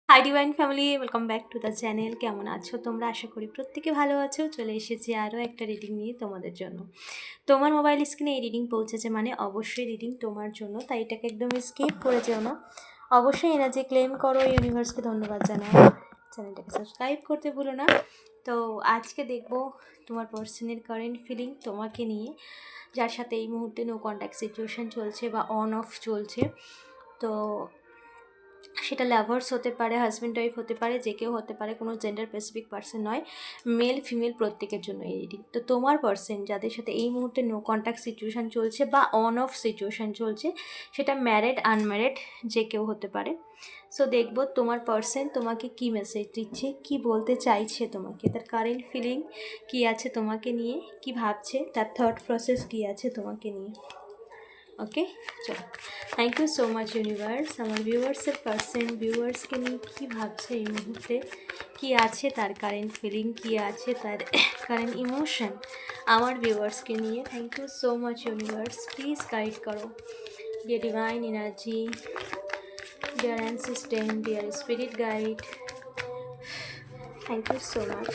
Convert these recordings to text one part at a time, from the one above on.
Hi divine family, welcome back to the channel. কেমন আছো তোমরা? আশা করি প্রত্যেকে ভালো আছো। চলে এসেছি আরও একটা রিডিং নিয়ে তোমাদের জন্য। তোমার মোবাইল স্ক্রিনে এই রিডিং পৌঁছেছে মানে অবশ্যই রিডিং তোমার জন্য, তাই এটাকে একদম স্কিপ করে যেও না। অবশ্যই এনার্জি ক্লেম করো, ইউনিভার্সকে ধন্যবাদ জানাও, চ্যানেলটাকে সাবস্ক্রাইব করতে ভুলো না। তো আজকে দেখবো তোমার পার্সনের কারেন্ট ফিলিং তোমাকে নিয়ে, যার সাথে এই মুহূর্তে নো কন্ট্যাক্ট সিচুয়েশান চলছে বা অন অফ চলছে। তো সেটা লাভার্স হতে পারে, হাজব্যান্ড ওয়াইফ হতে পারে, যে কেউ হতে পারে, কোনো জেন্ডার স্পেসিফিক পার্সন নয়, মেল ফিমেল প্রত্যেকের জন্য এই রিডিং। তো তোমার পার্সন যাদের সাথে এই মুহূর্তে নো কন্ট্যাক্ট সিচুয়েশান চলছে বা অন অফ সিচুয়েশান চলছে, সেটা ম্যারিড আনম্যারিড যে কেউ হতে পারে। সো দেখবো তোমার পার্সন তোমাকে কি মেসেজ দিচ্ছে, কি বলতে চাইছে তোমাকে, তার কারেন্ট ফিলিং কি আছে তোমাকে নিয়ে, কি ভাবছে, তার থট প্রসেস কি আছে তোমাকে নিয়ে। ওকে, চলো। Thank you so much universe. আমার ভিউয়ার্সের পার্সন ভিউয়ার্সকে নিয়ে কী ভাবছে এই মুহূর্তে, কী আছে তার কারেন্ট ফিলিং, কী আছে তার কারেন্ট ইমোশন আমার ভিউয়ার্সকে নিয়ে। Thank you so much universe. Please guide করো, dear divine energy, dear ancestors, dear spirit guide. Thank you so much.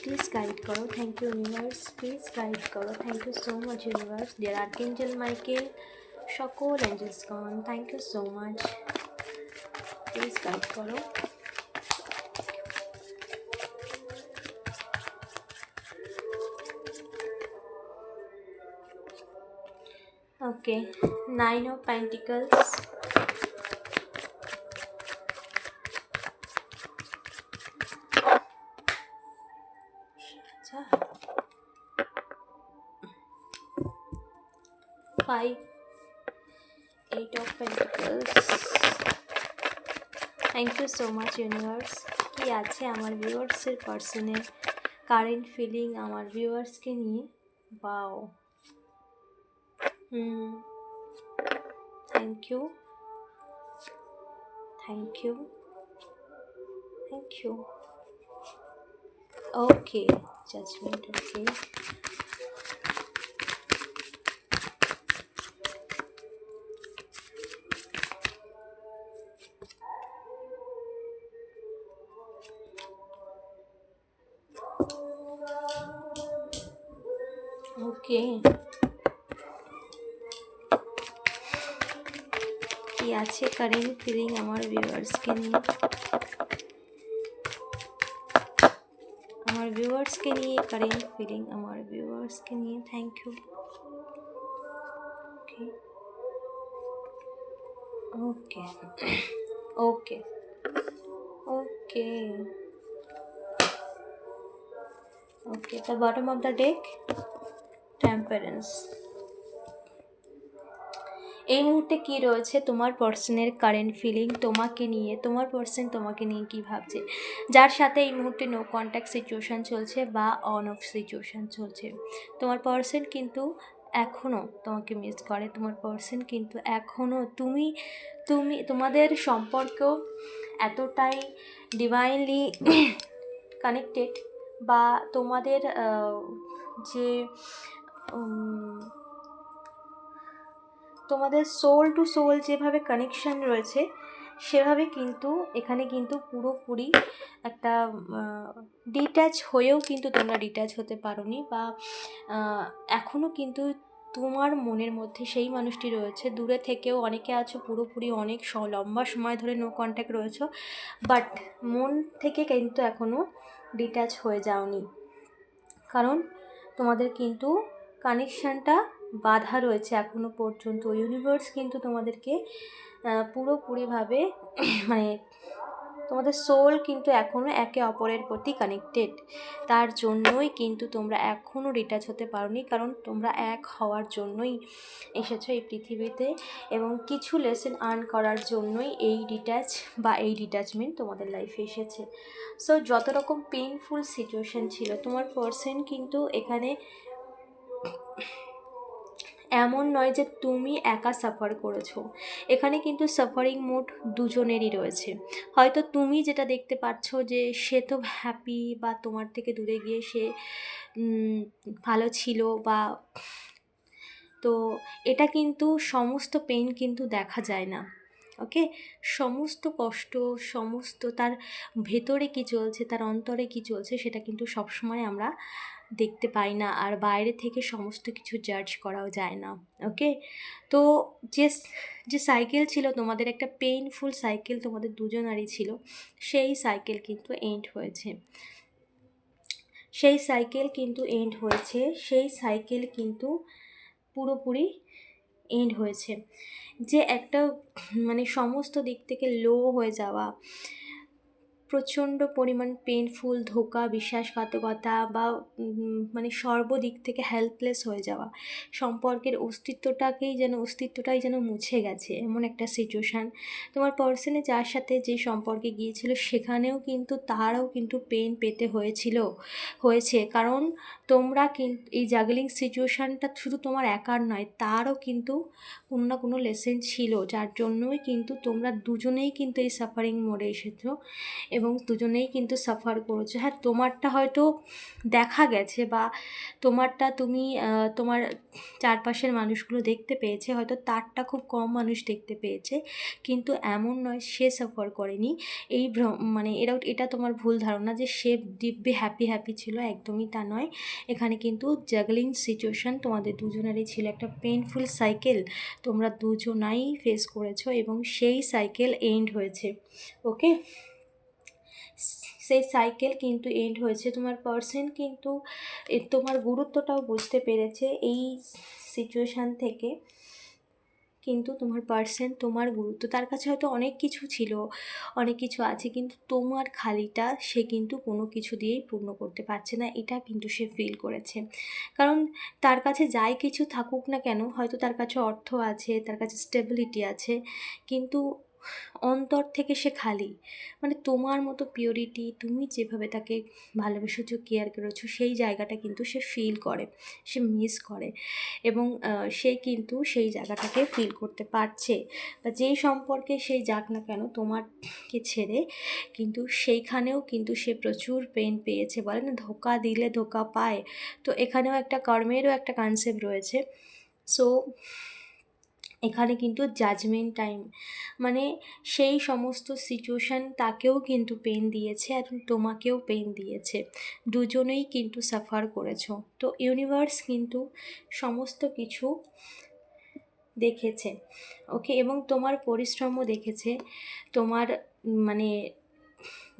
Please guide করো। Thank you universe, please guide করো। Thank you so much universe. Dear archangel Michael, সকল অ্যাঞ্জেলসগণ, thank you so much. Please guide করো। Okay, 9 of Pentacles, আচ্ছা 5, 8 of Pentacles। Thank you so much universe. কি আছে আমার ভিউয়ার্সের পার্সনের কারেন্ট ফিলিং আমার ভিউয়ার্সকে নিয়ে? Wow, thank you, thank you, thank you. Okay, judgement. Okay, okay, কি আছে কারেন্ট ফিলিং আমার ভিউয়ার্সকে নিয়ে, আমার ভিউয়ার্সকে নিয়ে কারেন্ট ফিলিং আমার ভিউয়ার্সকে নিয়ে। Thank you. Okay, okay, okay, okay, okay. The bottom of the deck, temperance. এই মুহূর্তে কি রয়েছে তোমার পার্সনের কারেন্ট ফিলিং তোমাকে নিয়ে, তোমার পার্সন তোমাকে নিয়ে কী ভাবছে, যার সাথে এই মুহূর্তে নো কন্ট্যাক্ট সিচুয়েশান চলছে বা অন অফ সিচুয়েশান চলছে। তোমার পার্সন কিন্তু এখনও তোমাকে মিস করে। তোমার পার্সন কিন্তু এখনও তুমি তুমি তোমাদের সম্পর্ক এতটাই ডিভাইনলি কানেক্টেড, বা তোমাদের যে তোমাদের সোল টু সোল যেভাবে কানেকশান রয়েছে, সেভাবে কিন্তু এখানে কিন্তু পুরোপুরি একটা ডিট্যাচ হয়েও কিন্তু তোমরা ডিট্যাচ হতে পারোনি, বা এখনও কিন্তু তোমার মনের মধ্যে সেই মানুষটি রয়েছে। দূরে থেকেও অনেকে আছো পুরোপুরি অনেক লম্বা সময় ধরে নো কন্ট্যাক্ট রয়েছে, বাট মন থেকে কিন্তু এখনও ডিট্যাচ হয়ে যাওনি, কারণ তোমাদের কিন্তু কানেকশানটা বাধা রয়েছে এখনও পর্যন্ত। ইউনিভার্স কিন্তু তোমাদেরকে পুরোপুরিভাবে মানে তোমাদের সোল কিন্তু এখনও একে অপরের প্রতি কানেক্টেড, তার জন্যই কিন্তু তোমরা এখনও ডিট্যাচ হতে পারোনি, কারণ তোমরা এক হওয়ার জন্যই এসেছো এই পৃথিবীতে, এবং কিছু লেসন আর্ন করার জন্যই এই ডিট্যাচ বা এই ডিট্যাচমেন্ট তোমাদের লাইফে এসেছে। সো যত রকম পেইনফুল সিচুয়েশান ছিল, তোমার পার্সন কিন্তু এখানে এমন নয় যে তুমি একা সাফার করেছো, এখানে কিন্তু সাফারিং মোড দুজনেরই রয়েছে। হয়তো তুমি যেটা দেখতে পাচ্ছ যে সে তো হ্যাপি, বা তোমার থেকে দূরে গিয়ে সে ভালো ছিল, বা তো এটা কিন্তু সমস্ত পেইন কিন্তু দেখা যায় না। ওকে, সমস্ত কষ্ট, সমস্ত তার ভেতরে কী চলছে, তার অন্তরে কী চলছে, সেটা কিন্তু সবসময় আমরা দেখতে পাই না, আর বাইরে থেকে সমস্ত কিছু জাজ করাও যায় না। ওকে, তো যে যে সাইকেল ছিল তোমাদের, একটা পেইনফুল সাইকেল তোমাদের দুজনারই ছিল, সেই সাইকেল কিন্তু এন্ড হয়েছে। সেই সাইকেল কিন্তু পুরোপুরি এন্ড হয়েছে। যে একটা মানে সমস্ত দিক থেকে লো হয়ে যাওয়া, প্রচণ্ড পরিমাণ পেনফুল, ধোঁকা, বিশ্বাসঘাতকতা বা মানে সর্বদিক থেকে হেল্পলেস হয়ে যাওয়া, সম্পর্কের অস্তিত্বটাই যেন মুছে গেছে, এমন একটা সিচুয়েশান তোমার পার্সনে যার সাথে যে সম্পর্কে গিয়েছিল সেখানেও কিন্তু তারাও কিন্তু পেন পেতে হয়েছে, কারণ তোমরা কিন্তু এই জাগলিং সিচুয়েশানটা শুধু তোমার একার নয়, তারও কিন্তু কোনো না কোনো লেসেন ছিল, যার জন্যই কিন্তু তোমরা দুজনেই কিন্তু এই সাফারিং মোডে এসেছো এবং দুজনেই কিন্তু সাফার করেছো। হ্যাঁ, তোমারটা হয়তো দেখা গেছে বা তোমারটা তুমি তোমার চারপাশের মানুষগুলো দেখতে পেয়েছে, হয়তো তারটা খুব কম মানুষ দেখতে পেয়েছে, কিন্তু এমন নয় সে সাফার করেনি। এই মানে এটা তোমার ভুল ধারণা যে সে দিব্যি হ্যাপি ছিল, একদমই তা নয়। এখানে কিন্তু জাগলিং সিচুয়েশান তোমাদের দুজনেরই ছিল, একটা পেইনফুল সাইকেল তোমরা দুজনাই ফেস করেছো এবং সেই সাইকেল এন্ড হয়েছে। ওকে, সেই সাইকেল কিন্তু এন্ড হয়েছে। তোমার পার্সন কিন্তু তোমার গুরুত্বটাও বুঝতে পেরেছে এই সিচুয়েশান থেকে, কিন্তু তোমার পার্সন তোমার গুরুত্ব, তার কাছে হয়তো অনেক কিছু ছিল, অনেক কিছু আছে, কিন্তু তোমার খালিটা সে কিন্তু কোনো কিছু দিয়েই পূর্ণ করতে পারছে না, এটা কিন্তু সে ফিল করেছে। কারণ তার কাছে যাই কিছু থাকুক না কেন, হয়তো তার কাছে অর্থ আছে, তার কাছে স্টেবিলিটি আছে, কিন্তু অন্তর থেকে সে খালি। মানে তোমার মতো পিওরিটি, তুমি যেভাবে তাকে ভালোবেসেছো, কেয়ার করেছো, সেই জায়গাটা কিন্তু সে ফিল করে, সে মিস করে, এবং সে কিন্তু সেই জায়গাটাকে ফিল করতে পারছে, বা যেই সম্পর্কে সেই যাক না কেন তোমারকে ছেড়ে, কিন্তু সেইখানেও কিন্তু সে প্রচুর পেন পেয়েছে। বলে না, ধোকা দিলে ধোকা পায়, তো এখানেও একটা কর্মেরও একটা কনসেপ্ট রয়েছে। সো এখানে কিন্তু জাজমেন্ট টাইম, মানে সেই সমস্ত সিচুয়েশান তাকেও কিন্তু পেন দিয়েছে এবং তোমাকেও পেন দিয়েছে, দুজনেই কিন্তু সাফার করেছো। তো ইউনিভার্স কিন্তু সমস্ত কিছু দেখেছে। ওকে, এবং তোমার পরিশ্রমও দেখেছে, তোমার মানে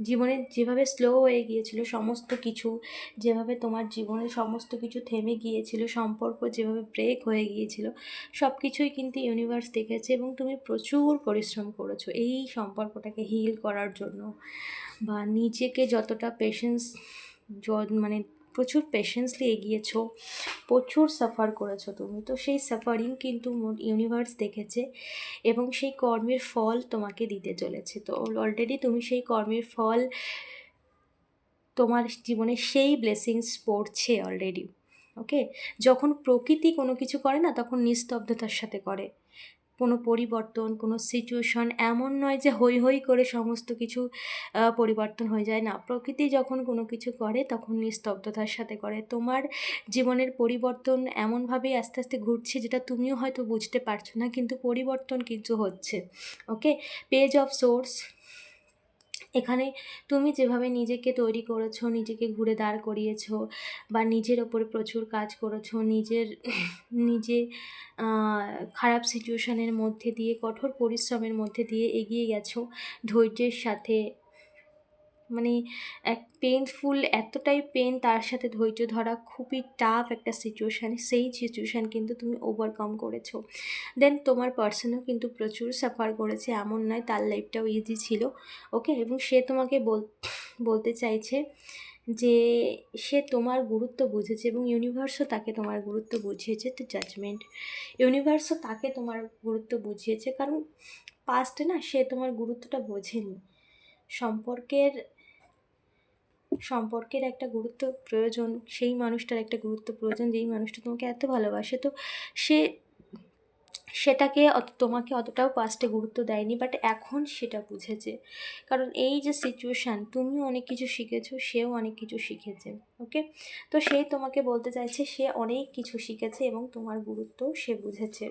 জীবনে যেভাবে স্লো হয়ে গিয়েছিল সমস্ত কিছু, যেভাবে তোমার জীবনে সমস্ত কিছু থেমে গিয়েছিল, সম্পর্ক যেভাবে ব্রেক হয়ে গিয়েছিল, সব কিছুই কিন্তু ইউনিভার্স দেখেছে, এবং তুমি প্রচুর পরিশ্রম করেছো এই সম্পর্কটাকে হিল করার জন্য, বা নিজেকে যতটা মানে প্রচুর পেশেন্সলি এগিয়েছো, প্রচুর সাফার করেছো তুমি, তো সেই সাফারিং কিন্তু ইউনিভার্স দেখেছে এবং সেই কর্মের ফল তোমাকে দিতে চলেছে। তো অলরেডি তুমি সেই কর্মের ফল, তোমার জীবনে সেই ব্লেসিংস পড়ছে অলরেডি। ওকে, যখন প্রকৃতি কোনো কিছু করে না, তখন নিস্তব্ধতার সাথে করে। কোনো পরিবর্তন, কোনো সিচুয়েশন এমন নয় যে হৈ হৈ করে সমস্ত কিছু পরিবর্তন হয়ে যায়, না, প্রকৃতি যখন কোনো কিছু করে তখন নিস্তব্ধতার সাথে করে। তোমার জীবনের পরিবর্তন এমনভাবেই আস্তে আস্তে ঘটছে যেটা তুমিও হয়তো বুঝতে পারছো না, কিন্তু পরিবর্তন কিন্তু হচ্ছে। ওকে, পেজ অফ সোর্স, এখানে তুমি যেভাবে নিজেকে তৈরি করেছো, নিজেকে ঘুরে দাঁড় করিয়েছো, বা নিজের ওপরে প্রচুর কাজ করেছো, নিজে খারাপ সিচুয়েশানের মধ্যে দিয়ে, কঠোর পরিশ্রমের মধ্যে দিয়ে এগিয়ে গেছো ধৈর্যের সাথে, মানে এক পেনফুল, এতটাই পেন, তার সাথে ধৈর্য ধরা খুবই টাফ একটা সিচুয়েশান, সেই সিচুয়েশান কিন্তু তুমি ওভারকাম করেছো। দেন তোমার পার্সনও কিন্তু প্রচুর সাফার করেছে, এমন নয় তার লাইফটাও ইজি ছিল। ওকে, এবং সে তোমাকে বলতে চাইছে যে সে তোমার গুরুত্ব বুঝেছে, এবং ইউনিভার্সও তাকে তোমার গুরুত্ব বুঝিয়েছে। তো জাজমেন্ট, ইউনিভার্সও তাকে তোমার গুরুত্ব বুঝিয়েছে, কারণ পাস্টে না সে তোমার গুরুত্বটা বোঝেনি। সম্পর্কের একটা গুরুত্ব প্রয়োজন, সেই মানুষটার একটা গুরুত্ব প্রয়োজন যেই মানুষটা তোমাকে এত ভালোবাসে। তো সে সেটাকে তোমাকে অতটাও পাস্টে গুরুত্ব দেয়নি, বাট এখন সেটা বুঝেছে। কারণ এই যে সিচুয়েশান, তুমিও অনেক কিছু শিখেছো, সেও অনেক কিছু শিখেছে। ওকে, তো সেই তোমাকে বলতে চাইছে সে অনেক কিছু শিখেছে এবং তোমার গুরুত্বও সে বুঝেছে,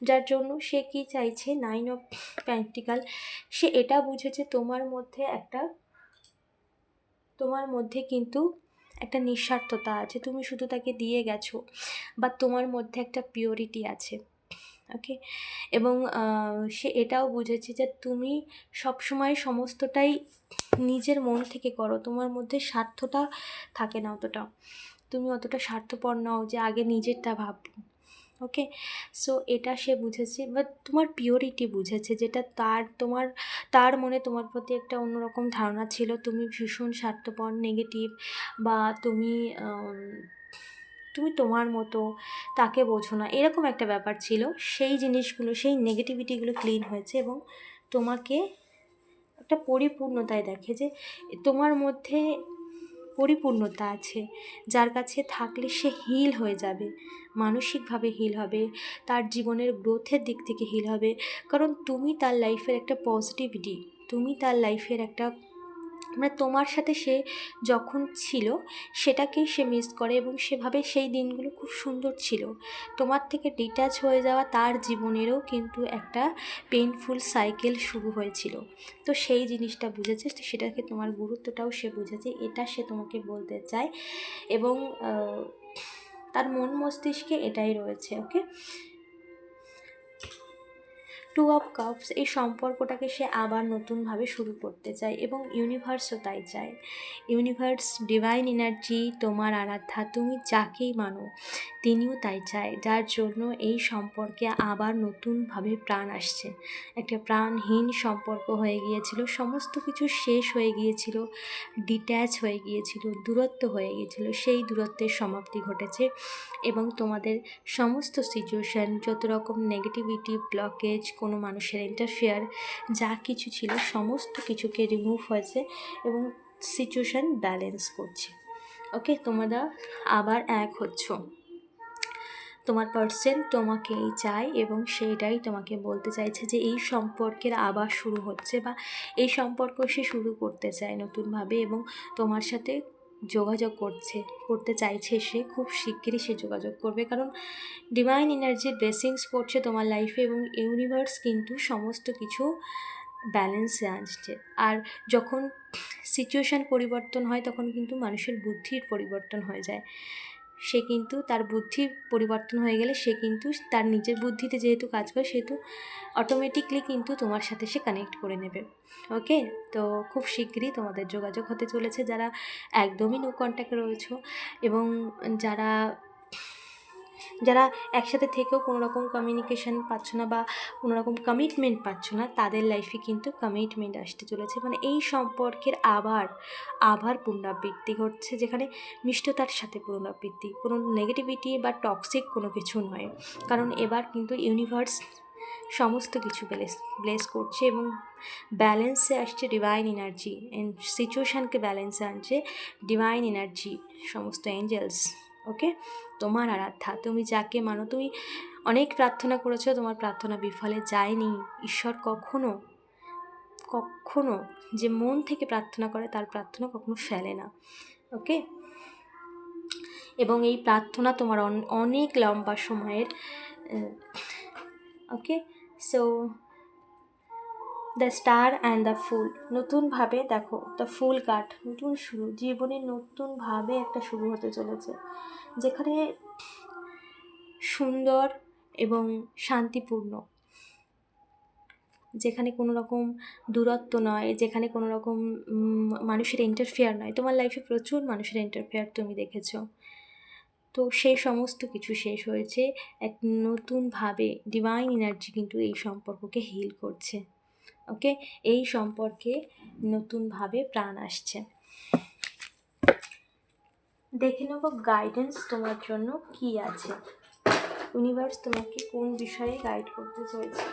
যার জন্য সে কি চাইছে, 9 অফ পেন্টিকাল, সে এটা বুঝেছে তোমার মধ্যে কিন্তু একটা নিঃস্বার্থতা আছে, তুমি শুধু তাকে দিয়ে গেছো, বা তোমার মধ্যে একটা পিওরিটি আছে। ওকে, এবং সে এটাও বুঝেছে যে তুমি সবসময় সমস্তটাই নিজের মন থেকে করো, তোমার মধ্যে স্বার্থটা থাকে না অতটা, তুমি অতটা স্বার্থপর নও যে আগে নিজেরটা ভাবো। ওকে, সো এটা সে বুঝেছে, বাট তোমার পিওরিটি বুঝেছে, যেটা তার মনে তোমার প্রতি একটা অন্যরকম ধারণা ছিল, তুমি ভীষণ স্বার্থপর, নেগেটিভ, বা তুমি তোমার মতো, তাকে বোঝো না, এরকম একটা ব্যাপার ছিল। সেই জিনিসগুলো, সেই নেগেটিভিটিগুলো ক্লিন হয়েছে এবং তোমাকে একটা পরিপূর্ণতায় দেখে, যে তোমার মধ্যে পরিপূর্ণতা আছে, যার কাছে থাকলে সে হিল হয়ে যাবে, মানসিকভাবে হিল হবে, তার জীবনের গ্রোথের দিক থেকে হিল হবে। কারণ তুমি তার লাইফের একটা পজিটিভিটি, তুমি তার লাইফের একটা, মানে তোমার সাথে সে যখন ছিল সেটাকেই সে মিস করে, এবং সেভাবে সেই দিনগুলো খুব সুন্দর ছিল। তোমার থেকে ডিট্যাচ হয়ে যাওয়া তার জীবনেরও কিন্তু একটা পেইনফুল সাইকেল শুরু হয়েছিল। তো সেই জিনিসটা বুঝেছে, সেটাকে তোমার গুরুত্বটাও সে বুঝেছে, এটা সে তোমাকে বলতে চায়। এবং তার মন মস্তিষ্কে এটাই রয়েছে। ওকে, 2 অফ কাপস, এই সম্পর্কটাকে সে আবার নতুনভাবে শুরু করতে চায়, এবং ইউনিভার্সও তাই চায়। ইউনিভার্স, ডিভাইন এনার্জি, তোমার আরাধ্যা, তুমি যাকেই মানো, তিনিও তাই চায়, যার জন্য এই সম্পর্কে আবার নতুনভাবে প্রাণ আসছে। একটা প্রাণহীন সম্পর্ক হয়ে গিয়েছিল, সমস্ত কিছু শেষ হয়ে গিয়েছিল, ডিট্যাচ হয়ে গিয়েছিল, দূরত্ব হয়ে গিয়েছিল, সেই দূরত্বের সমাপ্তি ঘটেছে। এবং তোমাদের সমস্ত সিচুয়েশান, যত রকম নেগেটিভিটি, ব্লকেজ, কোনো মানুষের ইন্টারফেয়ার যা কিছু ছিল, সমস্ত কিছুকে রিমুভ হয়েছে এবং সিচুয়েশান ব্যালেন্স করছে। ওকে, তোমরা আবার এক হচ্ছ, তোমার পার্সন তোমাকেই চায় এবং সেইটাই তোমাকে বলতে চাইছে যে এই সম্পর্কের আবার শুরু হচ্ছে, বা এই সম্পর্ক সে শুরু করতে চায় নতুনভাবে, এবং তোমার সাথে যোগাযোগ করতে চাইছে, সে খুব শিগগিরই সে যোগাযোগ করবে। কারণ ডিভাইন এনার্জির ব্লেসিংস পড়ছে তোমার লাইফে, এবং ইউনিভার্স কিন্তু সমস্ত কিছু ব্যালেন্সে আনছে। আর যখন সিচুয়েশান পরিবর্তন হয় তখন কিন্তু মানুষের বুদ্ধির পরিবর্তন হয়ে যায়, সে কিন্তু তার বুদ্ধি পরিবর্তন হয়ে গেলে সে কিন্তু তার নিজের বুদ্ধিতে যেহেতু কাজ করে, সেহেতু অটোমেটিকলি কিন্তু তোমার সাথে সে কানেক্ট করে নেবে। ওকে, তো খুব শিগগিরই তোমাদের যোগাযোগ হতে চলেছে, যারা একদমই নো কন্ট্যাক্টে রয়েছো, এবং যারা যারা একসাথে থেকেও কোনো রকম কমিউনিকেশান পাচ্ছ না, বা কোনো রকম কমিটমেন্ট পাচ্ছ না, তাদের লাইফে কিন্তু কমিটমেন্ট আসতে চলেছে। মানে এই সম্পর্কের আবার পুনরাবৃত্তি ঘটছে, যেখানে মিষ্টতার সাথে পুনরাবৃত্তি, কোনো নেগেটিভিটি বা টক্সিক কোনো কিছু নয়। কারণ এবার কিন্তু ইউনিভার্স সমস্ত কিছু ব্লেস করছে এবং ব্যালেন্সে আসছে ডিভাইন এনার্জি, সিচুয়েশানকে ব্যালেন্সে আনছে ডিভাইন এনার্জি, সমস্ত এঞ্জেলস। ওকে, তোমার আরাধ্যা, তুমি যাকে মানো, তুমি অনেক প্রার্থনা করেছো, তোমার প্রার্থনা বিফলে যায়নি। ঈশ্বর কখনো যে মন থেকে প্রার্থনা করে তার প্রার্থনা কখনো ফেলে না। ওকে, এবং এই প্রার্থনা তোমার অনেক লম্বা সময়ের। Okay, so the star and the fool, নতুনভাবে দেখো, দ্য ফুল কার্ড, নতুন শুরু, জীবনে নতুনভাবে একটা শুরু হতে চলেছে, যেখানে সুন্দর এবং শান্তিপূর্ণ, যেখানে কোনো রকম দূরত্ব নয়, যেখানে কোনো রকম মানুষের ইন্টারফেয়ার নয়। তোমার লাইফে প্রচুর মানুষের ইন্টারফেয়ার তুমি দেখেছো, তো সেই সমস্ত কিছু শেষ হয়েছে। এক নতুনভাবে ডিভাইন এনার্জি কিন্তু এই সম্পর্ককে হিল করছে। ওকে, এই সম্পর্কে নতুনভাবে প্রাণ আসছে। দেখে নেব গাইডেন্স তোমার জন্য কি আছে, ইউনিভার্স তোমাকে কোন বিষয়ে গাইড করতে চলেছে।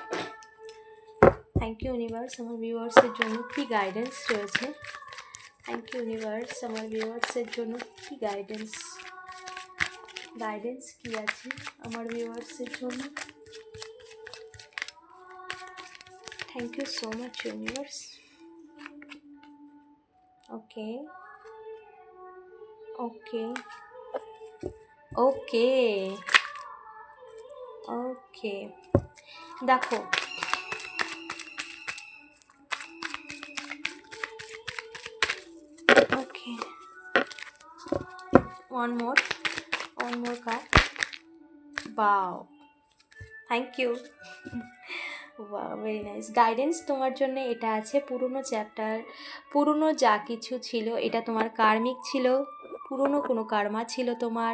থ্যাংক ইউ ইউনিভার্স, আমার ভিউয়ার্সের জন্য কি গাইডেন্স রয়েছে। থ্যাংক ইউ ইউনিভার্স, আমার ভিউয়ার্সের জন্য কি গাইডেন্স কি আছে আমার ভিউয়ার্সের জন্য। Thank you so much universe. Okay okay okay okay, দেখো okay, one more card. Wow, thank you. Very nice guidance তোমার জন্য এটা আছে। পুরনো চ্যাপ্টার, পুরনো যা কিছু ছিল, এটা তোমার কার্মিক ছিল, পুরনো কোনো কার্মা ছিল তোমার,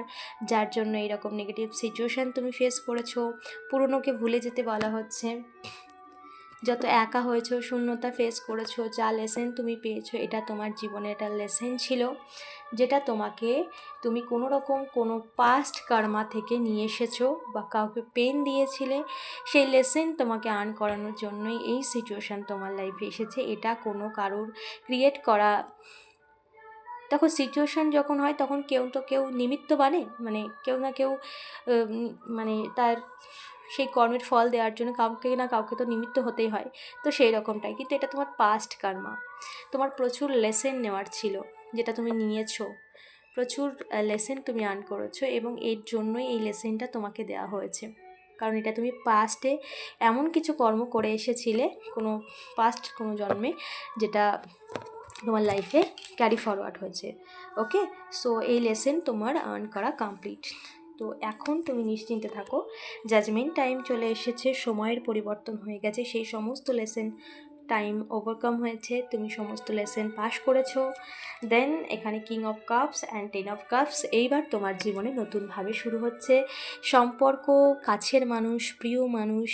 যার জন্য এরকম নেগেটিভ সিচুয়েশান তুমি ফেস করেছো। পুরনোকে ভুলে যেতে বলা হচ্ছে। যত একা হয়েছো, শূন্যতা ফেস করেছো, যা লেসেন তুমি পেয়েছো, এটা তোমার জীবনে একটা লেসেন ছিল, যেটা তুমি কোনো রকম কোনো পাস্ট কার্মা থেকে নিয়ে এসেছো বা কাউকে পেন দিয়েছিলে, সেই লেসেন তোমাকে আর্ন করানোর জন্যই এই সিচুয়েশান তোমার লাইফে এসেছে। এটা কোনো কারোর ক্রিয়েট করা। দেখো সিচুয়েশান যখন হয় তখন কেউ নিমিত্ত বানে, মানে কেউ না কেউ মানে তার সেই কর্মের ফল দেওয়ার জন্য কাউকে না কাউকে তো নিমিত্ত হতেই হয়। তো সেই রকমটাই, কিন্তু এটা তোমার পাস্ট কার্মা। তোমার প্রচুর লেসেন নেওয়ার ছিল, যেটা তুমি নিয়েছো। প্রচুর লেসেন তুমি আর্ন করেছো এবং এর জন্যই এই লেসেনটা তোমাকে দেওয়া হয়েছে। কারণ এটা তুমি পাস্টে এমন কিছু কর্ম করে এসেছিলে কোনো জন্মে, যেটা তোমার লাইফে ক্যারি ফরওয়ার্ড হয়েছে। ওকে, সো এই লেসেন তোমার আর্ন করা কমপ্লিট। তো এখন তুমি নিশ্চিন্তে থাকো, জাজমেন্ট টাইম চলে এসেছে, সময়ের পরিবর্তন হয়ে গেছে, সেই সমস্ত লেসেন টাইম ওভারকাম হয়েছে, তুমি সমস্ত লেসেন পাস করেছো। দেন এখানে king of cups and 10 of cups, এইবার তোমার জীবনে নতুনভাবে শুরু হচ্ছে সম্পর্ক, কাছের মানুষ, প্রিয় মানুষ,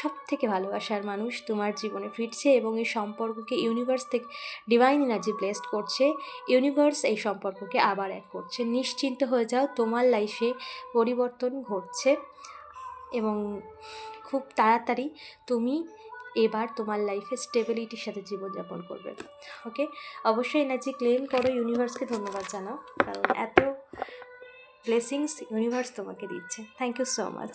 সব থেকে ভালোবাসার মানুষ তোমার জীবনে ফিরছে এবং এই সম্পর্ককে ইউনিভার্স থেকে ডিভাইন এনার্জি ব্লেসড করছে। ইউনিভার্স এই সম্পর্ককে আবার এক করছে। নিশ্চিন্ত হয়ে যাও, তোমার লাইফে পরিবর্তন ঘটছে এবং খুব তাড়াতাড়ি তুমি এবার তোমার লাইফে স্টেবিলিটির সাথে জীবনযাপন করবে। ওকে, অবশ্যই এনার্জি ক্লেম করো, ইউনিভার্সকে ধন্যবাদ জানাও, কারণ এত ব্লেসিংস ইউনিভার্স তোমাকে দিচ্ছে। Thank you so much.